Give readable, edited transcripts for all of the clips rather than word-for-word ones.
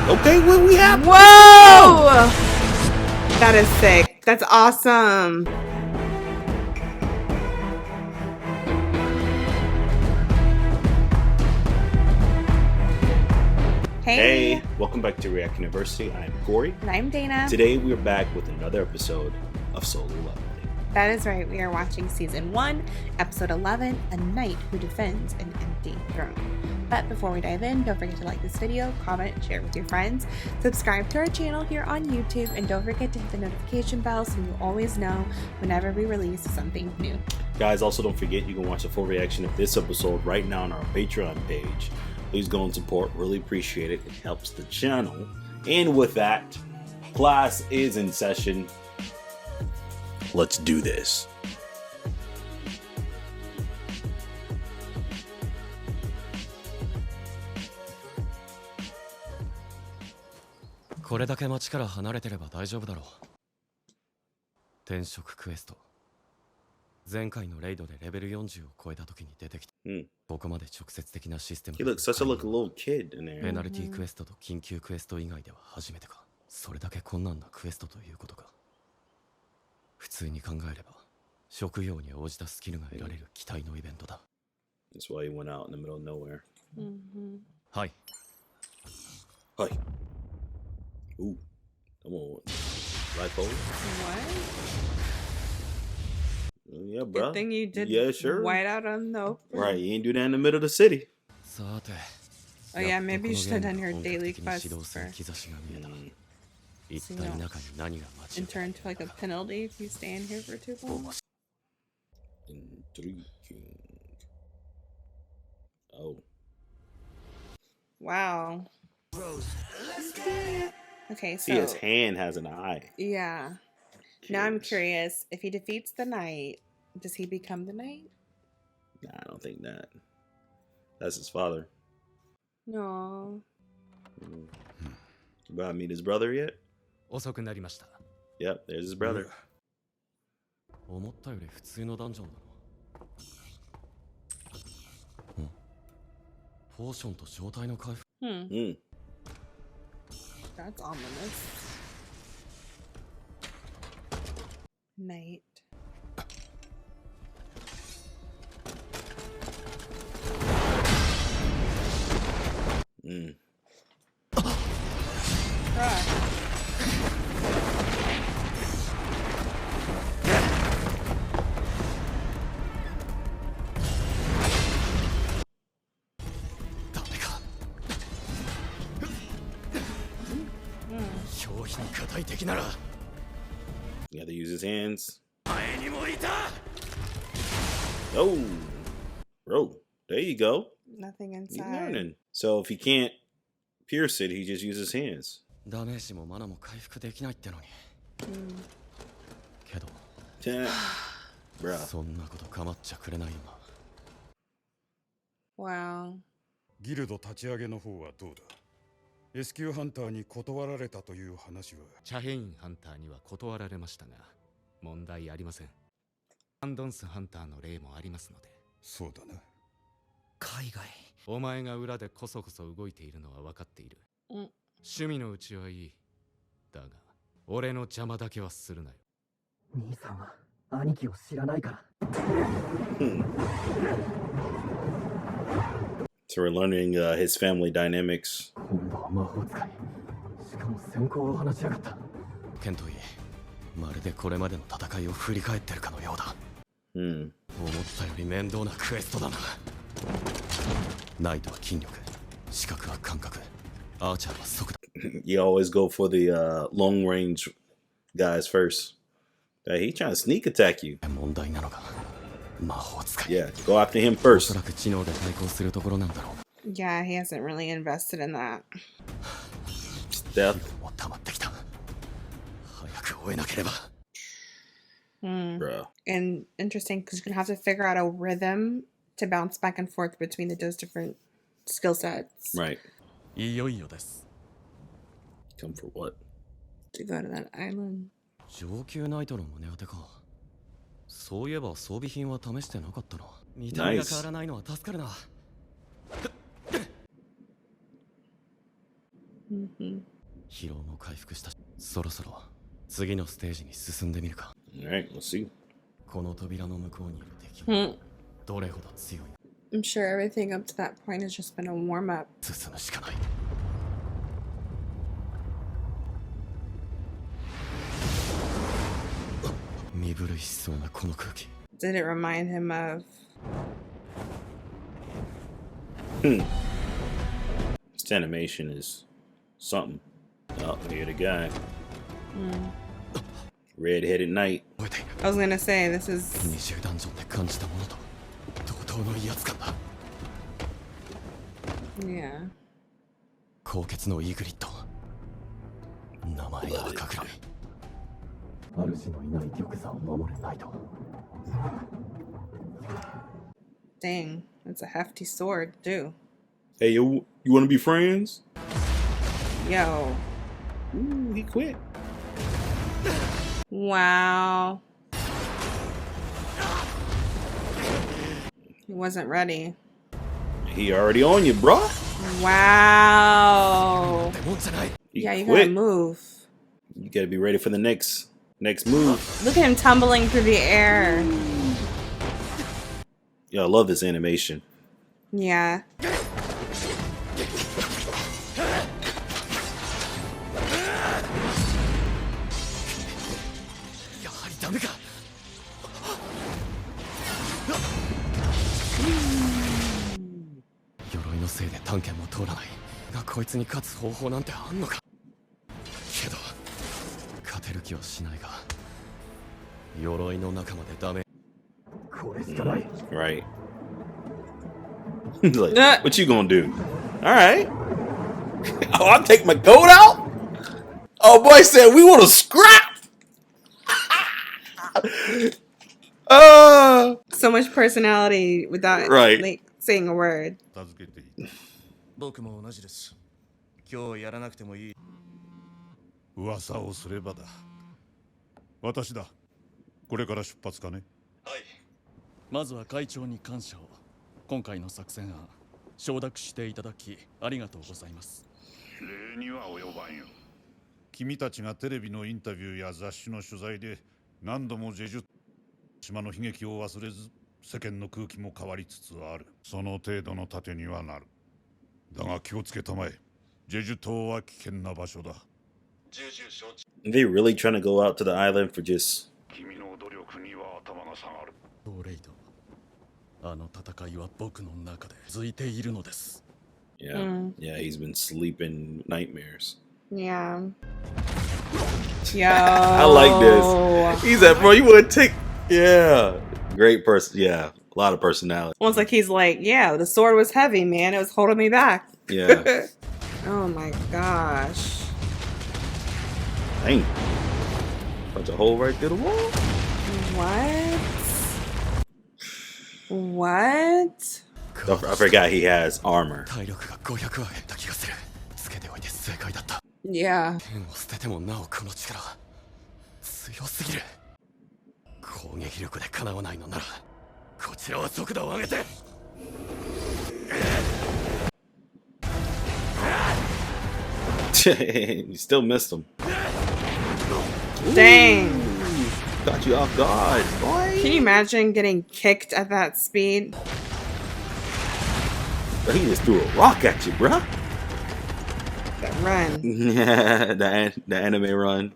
Okay, what we have? Whoa! That is sick. That's awesome. Hey, welcome back to React University. I'm Corey. And I'm Dana. Today we're back with another episode of Solo Leveling. That is right. We are watching Season 1, Episode 11, A Knight Who Defends an Empty Throne. But before we dive in, don't forget to like this video, comment, share it with your friends, subscribe to our channel here on YouTube, and don't forget to hit the notification bell so you always know whenever we release something new. Guys, also don't forget you can watch the full reaction of this episode right now on our Patreon page. Please go and support. Really appreciate it. It helps the channel. And with that, class is in session. Let's do this.これだけ町から離れてれば大丈夫だろう。転職クエスト。前回のレイドでレベル40を超えた時に出てきた。ここまで直接的なシステム。He looks such a little kid in there. ペナルティクエストと緊急クエスト以外では初めてか。それだけ困難なクエストということか。普通に考えれば職業に応じたスキルが得られる期待のイベントだ。That's why he went out in the middle of nowhere. はい。はい。Ooh, come on. Bipolar? What? Yeah, bro. Good thing you did sure. white out on the open. Right, you ain't do that in the middle of the city. さて。 Oh yeah, maybe you should have done your daily quest first. 一体中に何が待ち And turn to like a penalty if you stay in here for too long. Intriguing. Oh. Wow. Okay, so See, his hand has an eye. yeah. Now I'm curious. If he defeats the knight, does he become the knight? Nah, I don't think that. That's his father. No. You about to meet his brother yet? 遅くなりました。 Yep, there's his brother. 思ったより普通のダンジョンなの。ポーションと状態の回復。That's ominous. Knight. You have to use his hands. Oh, bro, there you go. Nothing He's inside. learning. So if he can't pierce it, he just uses hands. ダメージもマナも回復できないってのに。けど、 Bruh. そんなこと構っちゃくれないよな。Wow. ギルド立ち上げの方はどうだ。S級ハンターに断られたという話は。チャヘインハンターには断られましたが、問題ありません。アンドンスハンターの例もありますので。そうだな。海外。お前が裏でコソコソ動いているのは分かっている。趣味のうちはいい。だが、俺の邪魔だけはするなよ。兄さんは兄貴を知らないから。So we're learning his family dynamics. 今度は魔法使い。しかも先行を話しやがった。ケントイ、まるでこれまでの戦いを振り返ってるかのようだ。思ったより面倒なクエストだな。ナイトは筋力、視覚は感覚、アーチャーは速度。You always go for the long range guys first. He trying to sneak attack you. 問題なのが魔法使い。 Yeah, go after him お first. そらく知能で対抗するところなんだろう。Yeah, he hasn't really invested in that. Stealth. もう溜まってきた。早く終えなければ。Bro. And interesting because you're gonna have to figure out a rhythm to bounce back and forth between those different skill sets. Right. いよいよです。 Come for what? To go to that island. 上級ナイトの胸当てか。そういえば装備品は試してなかったな。見た目が変わらないのは助かるな。Mm-hmm. 疲労も回復したし、そろそろ次のステージに進んでみるか。 Alright, let's see. この扉の向こうにいる敵 Hmm. どれほど強い I'm sure everything up to that point has just been a warm up. 進むしかない。身震いしそうなこの空気。 Did it remind him of? This animation is something. Oh, here the guy. Red-headed knight. 覚えている。 I was gonna say this is. 20ダンジョンで感じたものと同等の威圧感だ。 Yeah. 高潔のイーグリット。名前が赤黒い。主のいない玉座を守れないと。 Dang, that's a hefty sword too. Hey, yo, you want to be friends? Yo. Ooh, he quit. Wow. He wasn't ready. He already on you, bro. Wow. ってもんじゃない。 He Yeah, you quit. gotta move. You gotta be ready for the next move. Look at him tumbling through the air. Yo, I love this animation. Yeah. やはりダメか。鎧のせいで探検も通らないが、こいつに勝つ方法なんてあんのか。けど勝てる気はしないが、鎧の中までダメ。これしかない。 Right. He's like, what you gonna do? All right. Oh, I'll take my coat out? Oh, boy said we want to scrap. So much personality without Right. like saying a word. 助けていい。僕も同じです。今日やらなくてもいい。噂をすればだ。私だ。これから出発かね。まずは会長に感謝を。今回の作戦案、承諾していただきありがとうございます。礼には及ばんよ。君たちがテレビのインタビューや雑誌の取材で何度もジェジュ島の悲劇を忘れず、世間の空気も変わりつつある。その程度の盾にはなる。だが気をつけたまえ。ジェジュ島は危険な場所だ。 Are they really trying to go out to the island for just... 君の努力には頭が下がる。レイド、あの戦いは僕の中で続いているのです。 Yeah. Yeah, he's been sleeping nightmares. Yeah. Yo. I like this. He's like, bro, you would take... Yeah. Great person. Yeah. A lot of personality. Almost like he's like, yeah, the sword was heavy, man. It was holding me back. Yeah. Oh my gosh. Dang. Punch a hole right through the wall. What? What? I forgot he has armor. 体力が500は減った気がする。つけておいて正解だった。 Yeah. 剣を捨ててもなおこの力強すぎる。攻撃力でかなわないのならこちらは速度を上げて。 You still missed him. Dang. Got you off guard, boy. Can you imagine getting kicked at that speed? He just threw a rock at you, bruh. That run. Yeah, the anime run.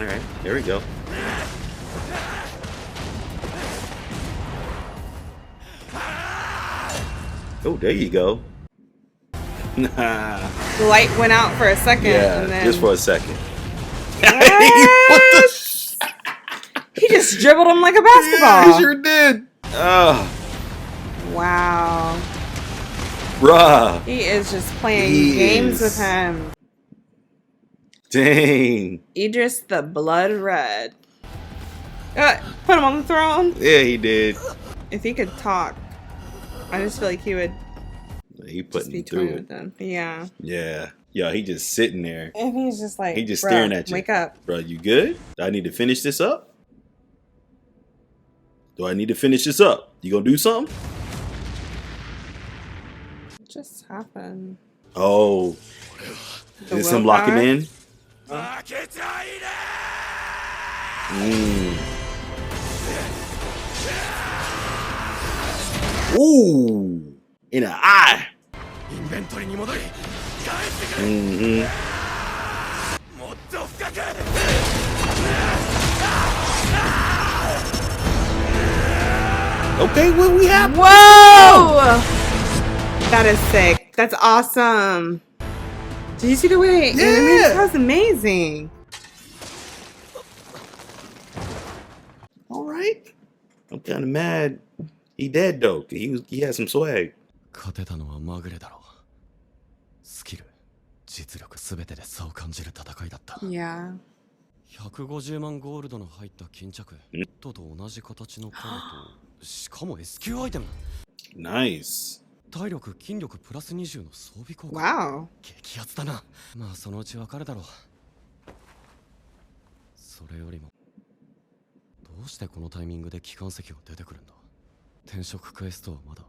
All right, there we go. Oh, there you go. The light went out for a second. Yeah, and then... just for a second. What? He just dribbled him like a basketball. Yeah, he sure did. Oh, Wow. bruh. He is just playing He games is. with him. Dang. Idris the Blood Red. Put him on the throne. Yeah, he did. If he could talk, I just feel like he would He just putting be through toying it. with them. Yeah. Yeah. Yo, he just sitting there. And he's just like, He just "Bruh, staring at you. Wake up. Bro, you good? Do I need to finish this up? Do I need to finish this up? You gonna do something? just happened? Oh, The is him locking willpower? in? Ooh, in the eye. インベントリに戻り帰ってくれ Mm-hmm. もっと深く Okay, what we have? Whoa! That is sick. That's awesome. Did you see the way they animated? That was amazing. All right. I'm kind of mad. He dead though. He had some swag. 勝てたのはまぐれだろうスキル実力すべてで差を感じる戦いだった Yeah. 150万ゴールドの入った巾着と同じ形のカードしかも S 級アイテム Nice. 体力筋力プラス20の装備効果 Wow. 激アツだなまあそのうちわかるだろうそれよりもどうしてこのタイミングで機関石が出てくるんだ転職クエストはまだ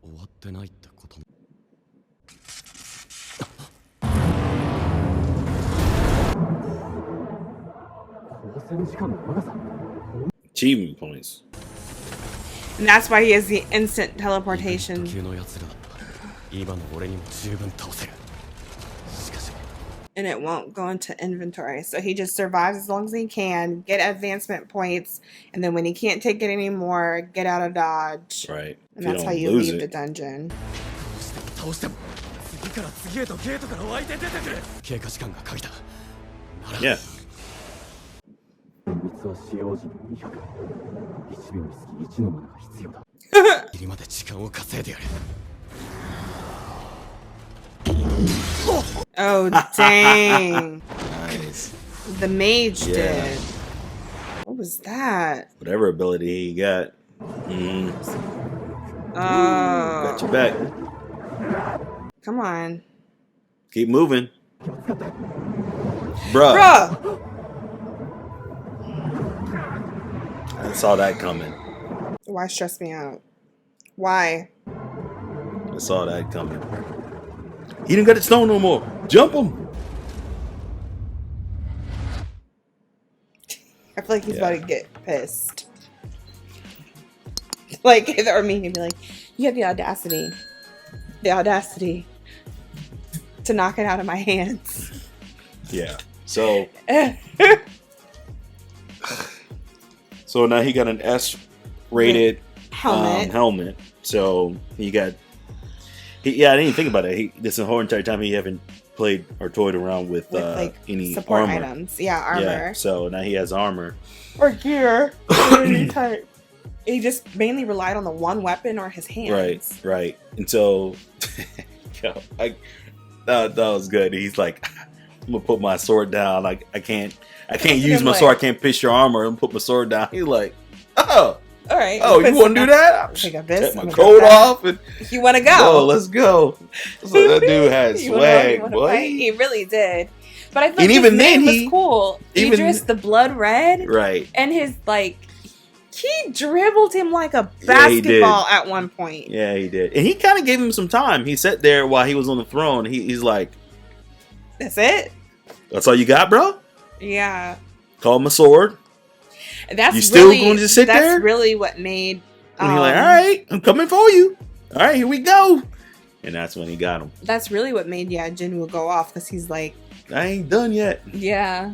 終わってないってこと Achievement points. And that's why he has the instant teleportation. 級のやつらだった今の俺にも十分倒せるしかし And it won't go into inventory. So he just survives as long as he can, get advancement points, and then when he can't take it anymore, get out of dodge. Right. And If you that's how don't you lose leave the it. dungeon. 倒しても次から次へとゲートから湧いて出てくる経過時間が鍵だなら Yeah. 隠密は使用時に200 1秒につき1のマナが必要だギリまで時間を稼いでやる Oh, dang. Nice. The mage Yeah. did. What was that? Whatever ability he got. Mm. Oh, Got your back. come on. Keep moving. Bruh. Bruh! I saw that coming. Why stress me out? Why? I saw that coming. He didn't got the stone no more. Jump him. I feel like he's Yeah. about to get pissed. Like, or me, he'd be like, you have the audacity to knock it out of my hands. Yeah. So now he got an S rated helmet. So he got I didn't think about it. This whole entire time he haven't played or toyed around with like any support armor. items. Yeah, armor. Yeah, so now he has armor. Or gear. He just mainly relied on the one weapon or his hands. Right. And so that was good. He's like, I'm gonna put my sword down. Like I can't use my sword. I can't pitch your armor and put my sword down. He's like, oh, all right. Oh, you want to do that? Pick up this. Take my coat off and you want to go? oh, let's go. So that dude had swag, boy. He really did. But I feel And like even his then name was cool. even- Idris the Blood Red. Right. And his he dribbled him like a Yeah, he did. basketball at one point. Yeah, he did. And he kind of gave him some time. He sat there while he was on the throne. He's like, That's it? that's all you got, bro? Yeah. Call him a sword. That's You still really, going to sit that's there? That's really what made And he's like, all right, I'm coming for you. All right, here we go. And that's when he got him. That's really what made Jinwoo go off, because he's like, I ain't done yet. yeah.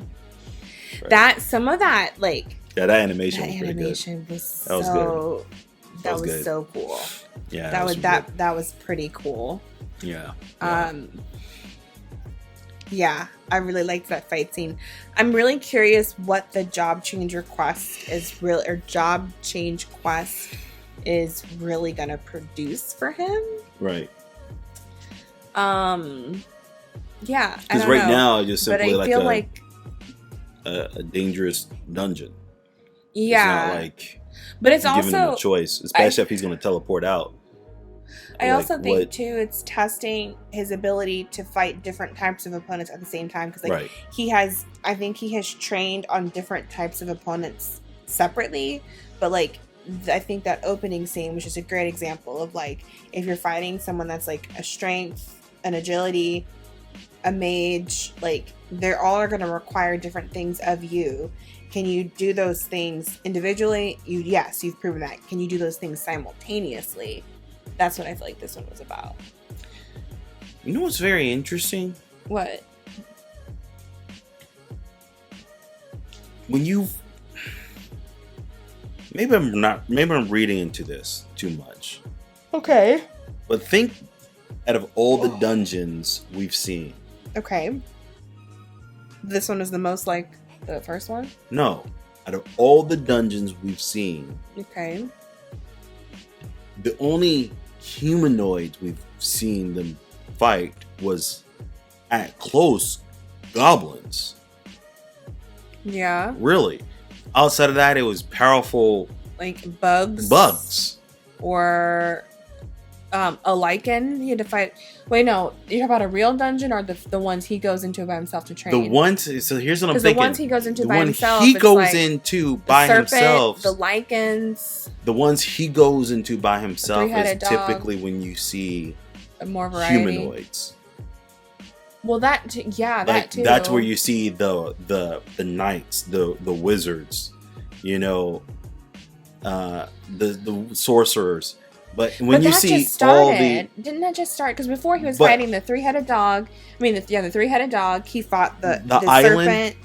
Right. Some of that, Yeah, that animation that was pretty animation was That was so good. that was was good. so cool. good. Yeah, That was pretty cool. Yeah. Yeah, I really liked that fight scene. I'm really curious what the job changer quest is job change quest is really gonna produce for him. Right. Yeah, Because right now it's just simply but I feel like a dangerous dungeon. yeah, It's not like but it's giving him also a choice, especially if he's going to teleport out. I Like, also think what- too it's testing his ability to fight different types of opponents at the same time, because Right. I think he has trained on different types of opponents separately, but I think that opening scene was just a great example of like, if you're fighting someone that's like a strength, an agility, a mage, like they're all are going to require different things of you. Can you do those things individually? Yes, you've proven that. Can you do those things simultaneously? That's what I feel like this one was about. You know what's very interesting? What? When you... Maybe I'm reading into this too much. Okay. But think out of all the dungeons we've seen. Okay. This one is the most like the first one? No. Out of all the dungeons we've seen. Okay. The only humanoids we've seen them fight was at close goblins. Yeah. Really. Outside of that, it was powerful like bugs. Or a lichen. He had to fight. Wait, no. You talk about a real dungeon or the ones he goes into by himself to train? The ones. So here's what I'm thinking. The ones he goes into by himself. He goes into by himself. The lichens. The ones he goes into by himself is dog, typically when you see more variety. Humanoids. Well, that that too. That's where you see the knights, the wizards, you know, the sorcerers. But when you see didn't that just start? Because before he was fighting the three-headed dog. I mean, the three-headed dog. He fought the island. Serpent.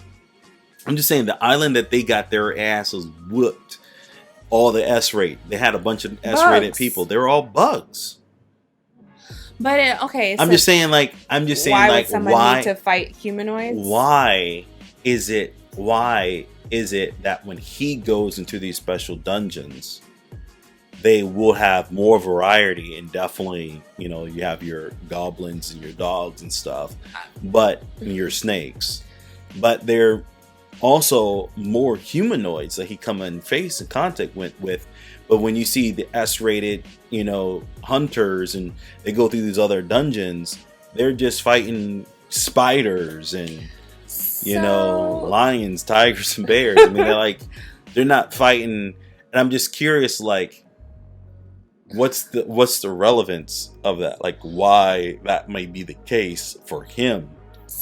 I'm just saying the island that they got their asses whooped. All the S-rate. They had a bunch of S-rated people. They were all bugs. But okay, so I'm just saying why would someone need to fight humanoids? Why is it that when he goes into these special dungeons, they will have more variety and definitely, you know, you have your goblins and your dogs and stuff, but your snakes, but they're also more humanoids that he come in face and contact with. But when you see the S-rated, you know, hunters and they go through these other dungeons, they're just fighting spiders and, you know, lions, tigers, and bears. I mean, they're not fighting. And I'm just curious, like, what's the relevance of that? Like, why that may be the case for him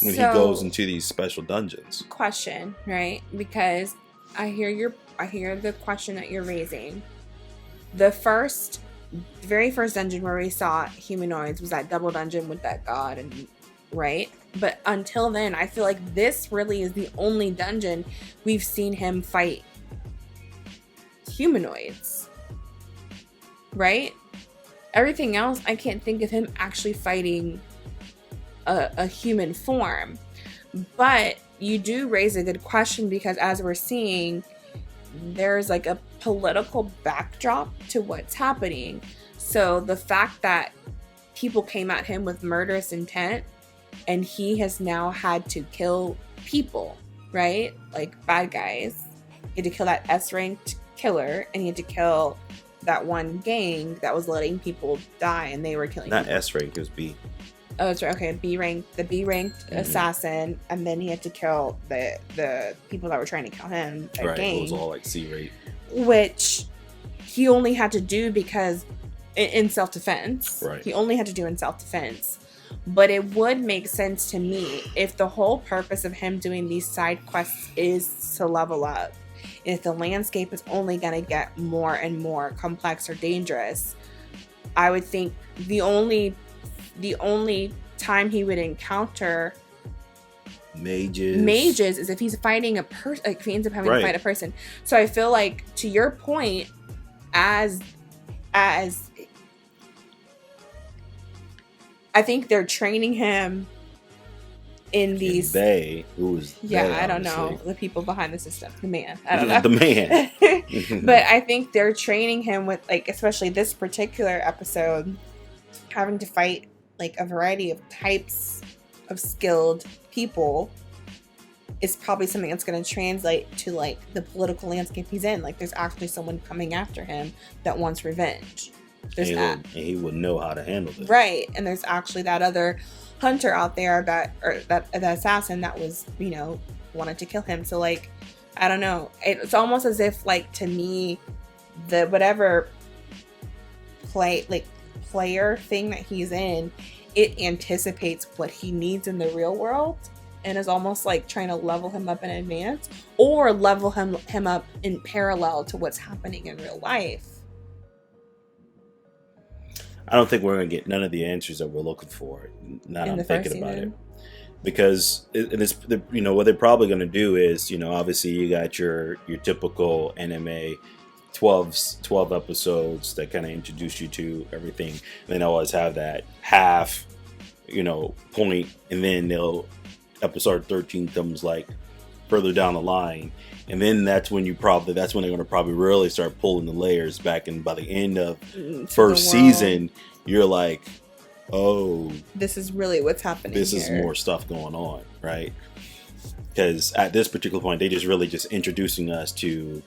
when he goes into these special dungeons. Question, right? Because I hear the question that you're raising. The very first dungeon where we saw humanoids was that double dungeon with that god, and right? But until then, I feel like this really is the only dungeon we've seen him fight humanoids, right? Everything else, I can't think of him actually fighting a human form. But you do raise a good question, because as we're seeing, there's like a political backdrop to what's happening. So the fact that people came at him with murderous intent and he has now had to kill people, right? Like bad guys. He had to kill that S-ranked killer, and he had to kill that one gang that was letting people die, and they were killing Not people. S-ranked, it was B. Oh, that's right. Okay, B ranked assassin, and then he had to kill the people that were trying to kill him. Right, gang, it was all like C rate, which he only had to do because in self-defense. Right. He only had to do in self-defense. But it would make sense to me if the whole purpose of him doing these side quests is to level up. And if the landscape is only going to get more and more complex or dangerous, I would think the only time he would encounter mages is if he's fighting a person, like if he ends up having to fight a person. So I feel like, to your point, as I think they're training him in these. I don't know, the people behind the system, the man. I don't know the man. But I think they're training him with, like, especially this particular episode, having to fight like a variety of types of skilled people is probably something that's going to translate to like the political landscape he's in. Like, there's actually someone coming after him that wants revenge. There's and he would know how to handle it, right? And there's actually that other hunter out there that assassin that was, you know, wanted to kill him. So like, I don't know. It's almost as if, like, to me, the whatever player thing that he's in, it anticipates what he needs in the real world and is almost like trying to level him up in advance or level him up in parallel to what's happening in real life. I don't think we're going to get none of the answers that we're looking for. Now I'm thinking about it. Because what they're probably going to do is, obviously you got your typical anime 12 episodes that kind of introduce you to everything. And then always have that half, point, and then episode 13 comes like further down the line. And then that's when they're going to probably really start pulling the layers back. And by the end of first season, you're like, oh, this is really what's happening. This is more stuff going on, right? Because at this particular point, they just introducing us to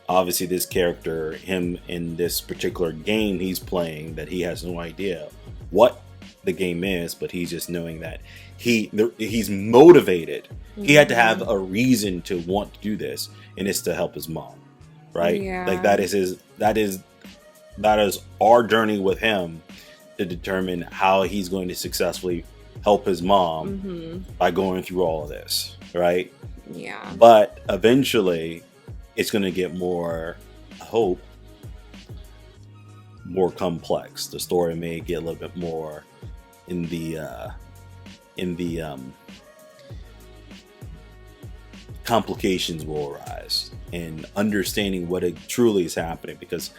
obviously this character, him in this particular game he's playing, that he has no idea what the game is, but he's just knowing that he's motivated. Mm-hmm. He had to have a reason to want to do this, and it's to help his mom, right? Yeah. Like that is our journey with him to determine how he's going to successfully help his mom by going through all of this, right? Yeah. But eventually, it's going to get more, I hope, more complex. The story may get a little bit more in the complications will arise and understanding what it truly is happening, because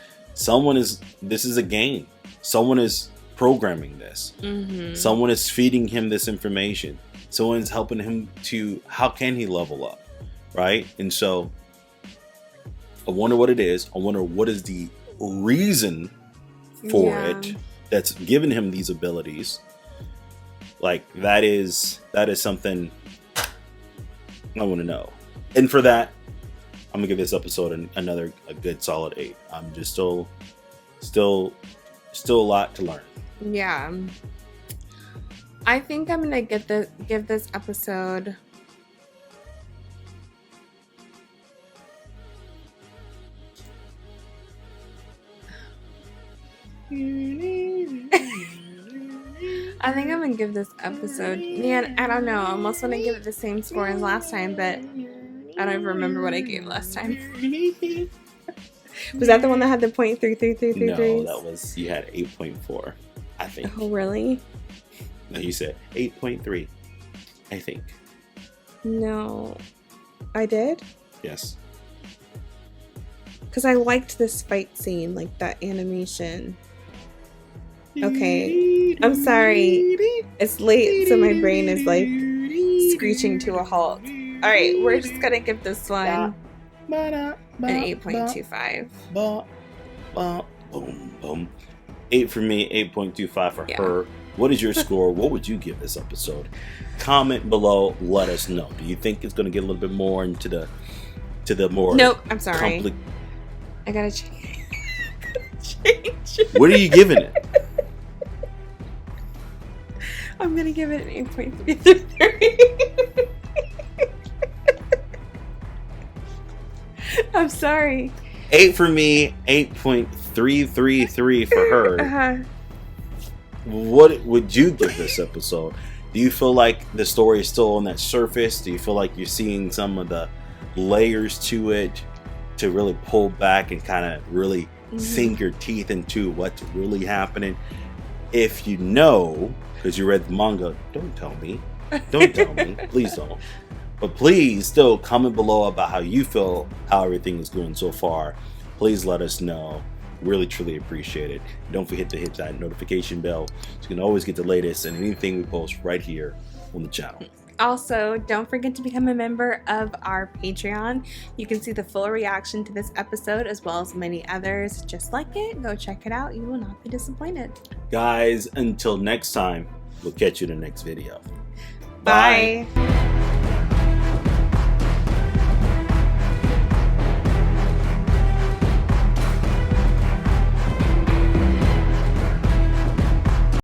this is a game. Someone is programming this. Someone is feeding him this information. Someone's helping him how can he level up, right? And so I wonder what it is. I wonder what is the reason for it that's given him these abilities. Like that is something I want to know. And for that, I'm gonna give this episode a good solid 8. I'm just still a lot to learn. Yeah. I think I'm gonna give this episode I think I'm gonna give this episode, man, I don't know, I almost want to give it the same score as last time, but I don't even remember what I gave last time. Was that the one that had the .3333? No, that was, you had 8.4, I think. Oh, really? No, you said 8.3, I think. No, I did? Yes. Because I liked this fight scene, like that animation. Okay, I'm sorry. It's late, so my brain is like screeching to a halt. Alright, we're just gonna give this one an 8.25. Boom, boom. 8 for me, 8.25 for her. What is your score? What would you give this episode? Comment below, let us know. Do you think it's gonna get a little bit more into the more... Nope, I'm sorry. I gotta change it. What are you giving it? I'm gonna give it an 8.33. I'm sorry. 8 for me, 8.333 for her. What would you give this episode? Do you feel like the story is still on that surface? Do you feel like you're seeing some of the layers to it to really pull back and kind of really sink your teeth into what's really happening? If you know, because you read the manga, don't tell me. Don't tell me. Please don't. But please still comment below about how you feel, how everything is going so far. Please let us know. Really, truly appreciate it. Don't forget to hit that notification bell so you can always get the latest and anything we post right here on the channel. Also, don't forget to become a member of our Patreon. You can see the full reaction to this episode as well as many others just like it. Go check it out. You will not be disappointed. Guys, until next time, we'll catch you in the next video. Bye.